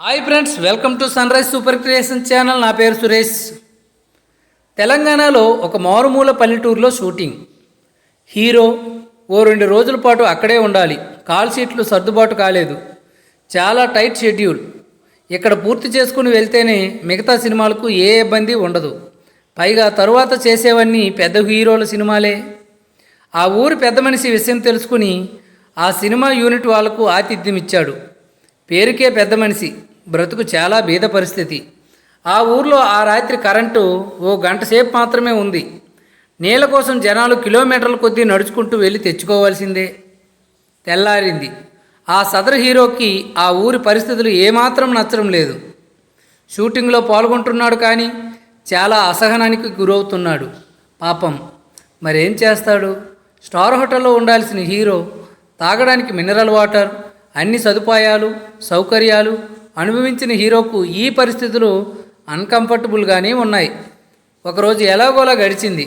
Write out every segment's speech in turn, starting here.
Hi friends, welcome to sunrise super creation channel. నా పేరు సురేష్. తెలంగాణలో ఒక మారుమూల పల్లెటూరులో షూటింగ్. హీరో ఓ 2 రోజుల పాటు అక్కడే ఉండాలి. కాల్ షీట్లు సర్దుబాటు కాలేదు. చాలా టైట్ షెడ్యూల్. ఇక్కడ పూర్తి చేసుకుని వెళ్తేనే మిగతా సినిమాలకు ఏ ఇబ్బంది ఉండదు. పైగా తరువాత చేసేవన్నీ పెద్ద హీరోల సినిమాలే. ఆ ఊరి పెద్ద మనిషి విషయం తెలుసుకుని ఆ సినిమా యూనిట్ వాళ్లకు ఆతిథ్యం ఇచ్చాడు. పేరుకే పెద్ద మనిషి, బ్రతుకు చాలా బీద పరిస్థితి. ఆ ఊర్లో ఆ రాత్రి కరెంటు ఓ గంట సేపు మాత్రమే ఉంది. నీళ్ళ కోసం జనాలు కిలోమీటర్ల కొద్దీ నడుచుకుంటూ వెళ్ళి తెచ్చుకోవాల్సిందే. తెల్లారింది. ఆ సదరు హీరోకి ఆ ఊరి పరిస్థితులు ఏమాత్రం నచ్చడం లేదు. షూటింగ్లో పాల్గొంటున్నాడు కానీ చాలా అసహనానికి గురవుతున్నాడు. పాపం, మరేం చేస్తాడు? స్టార్ హోటల్లో ఉండాల్సిన హీరో తాగడానికి మినరల్ వాటర్, అన్ని సదుపాయాలు సౌకర్యాలు అనుభవించిన హీరోకు ఈ పరిస్థితులు అన్కంఫర్టబుల్గానే ఉన్నాయి. ఒకరోజు ఎలాగోలా గడిచింది.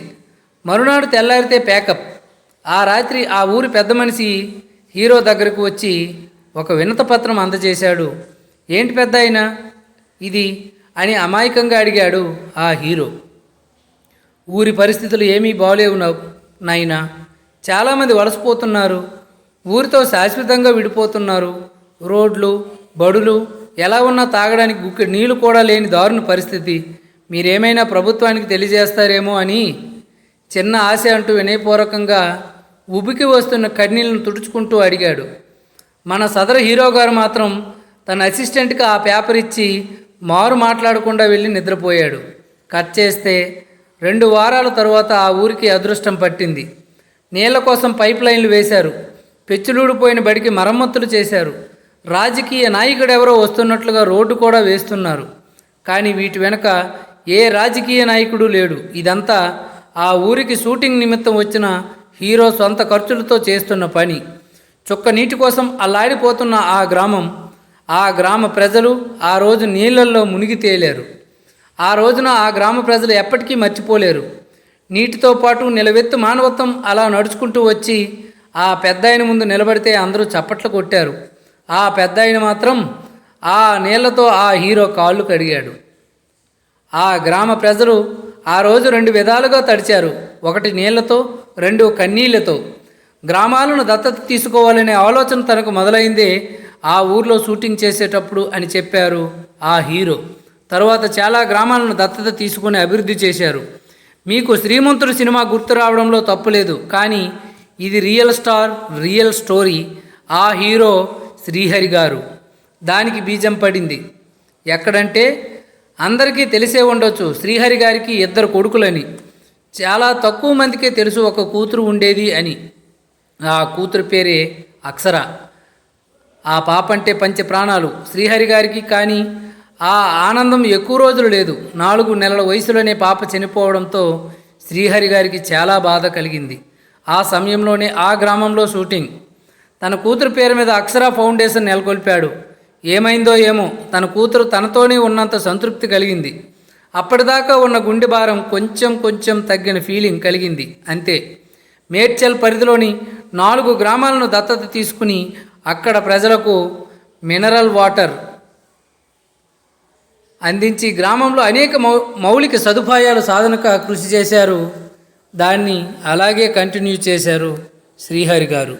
మరునాడు తెల్లారితే ప్యాకప్. ఆ రాత్రి ఆ ఊరి పెద్ద మనిషి హీరో దగ్గరకు వచ్చి ఒక వినతపత్రం అందజేశాడు. ఏంటి పెద్ద అయినా ఇది అని అమాయకంగా అడిగాడు ఆ హీరో. ఊరి పరిస్థితులు ఏమీ బాగలేవు నాయనా. చాలామంది వలసపోతున్నారు. ఊరితో శాశ్వతంగా విడిపోతున్నారు. రోడ్లు బడులు ఎలా ఉన్నా తాగడానికి గుక్కెడు నీళ్లు కూడా లేని దారుణ పరిస్థితి. మీరేమైనా ప్రభుత్వానికి తెలియజేస్తారేమో అని చిన్న ఆశ అంటూ వినయపూర్వకంగా ఉబికి వస్తున్న కన్నీళ్లను తుడుచుకుంటూ అడిగాడు. మన సదరు హీరో గారు మాత్రం తన అసిస్టెంట్కి ఆ పేపర్ ఇచ్చి మారు మాట్లాడకుండా వెళ్ళి నిద్రపోయాడు. కట్ చేస్తే 2 వారాల తరువాత ఆ ఊరికి అదృష్టం పట్టింది. నీళ్ల కోసం పైప్ లైన్లు వేశారు. పెచ్చులూడిపోయిన బడికి మరమ్మతులు చేశారు. రాజకీయ నాయకుడెవరో వస్తున్నట్లుగా రోడ్డు కూడా వేస్తున్నారు. కానీ వీటి వెనుక ఏ రాజకీయ నాయకుడు లేడు. ఇదంతా ఆ ఊరికి షూటింగ్ నిమిత్తం వచ్చిన హీరో సొంత ఖర్చులతో చేస్తున్న పని. చుక్క నీటి కోసం అల్లాడిపోతున్న ఆ గ్రామ ప్రజలు ఆ రోజు నీళ్లల్లో మునిగి తేలారు. ఆ రోజున ఆ గ్రామ ప్రజలు ఎప్పటికీ మర్చిపోలేరు. నీటితో పాటు నిలవెత్తు మానవత్వం అలా నడుచుకుంటూ వచ్చి ఆ పెద్దాయన ముందు నిలబడితే అందరూ చప్పట్లు కొట్టారు. ఆ పెద్దాయన మాత్రం ఆ నీళ్లతో ఆ హీరో కాళ్ళు కడిగాడు. ఆ గ్రామ ప్రజలు ఆ రోజు 2 విధాలుగా తడిచారు. 1 నీళ్లతో, 2 కన్నీళ్లతో. గ్రామాలను దత్తత తీసుకోవాలనే ఆలోచన తనకు మొదలైందే ఆ ఊర్లో షూటింగ్ చేసేటప్పుడు అని చెప్పారు ఆ హీరో. తరువాత చాలా గ్రామాలను దత్తత తీసుకుని అభివృద్ధి చేశారు. మీకు శ్రీమంతుడు సినిమా గుర్తు రావడంలో తప్పులేదు, కానీ ఇది రియల్ స్టోరీ. ఆ హీరో శ్రీహరి గారు. దానికి బీజం పడింది ఎక్కడంటే, అందరికీ తెలిసే ఉండొచ్చు శ్రీహరి గారికి 2 కొడుకులని. చాలా తక్కువ మందికే తెలుసు ఒక కూతురు ఉండేది అని. ఆ కూతురు పేరే అక్షర. ఆ పాప అంటే పంచ ప్రాణాలు శ్రీహరి గారికి. కానీ ఆ ఆనందం ఎక్కువ రోజులు లేదు. 4 నెలల వయసులోనే పాప చనిపోవడంతో శ్రీహరి గారికి చాలా బాధ కలిగింది. ఆ సమయంలోనే ఆ గ్రామంలో షూటింగ్. తన కూతురు పేరు మీద అక్షర ఫౌండేషన్ నెలకొల్పాడు. ఏమైందో ఏమో, తన కూతురు తనతోనే ఉన్నంత సంతృప్తి కలిగింది. అప్పటిదాకా ఉన్న గుండె భారం కొంచెం తగ్గిన ఫీలింగ్ కలిగింది అంతే. మేడ్చల్ పరిధిలోని 4 గ్రామాలను దత్తత తీసుకుని అక్కడ ప్రజలకు మినరల్ వాటర్ అందించి గ్రామంలో అనేక మౌలిక సదుపాయాల సాధనకు కృషి చేశారు. దాన్ని అలాగే కంటిన్యూ చేశారు శ్రీహరి గారు.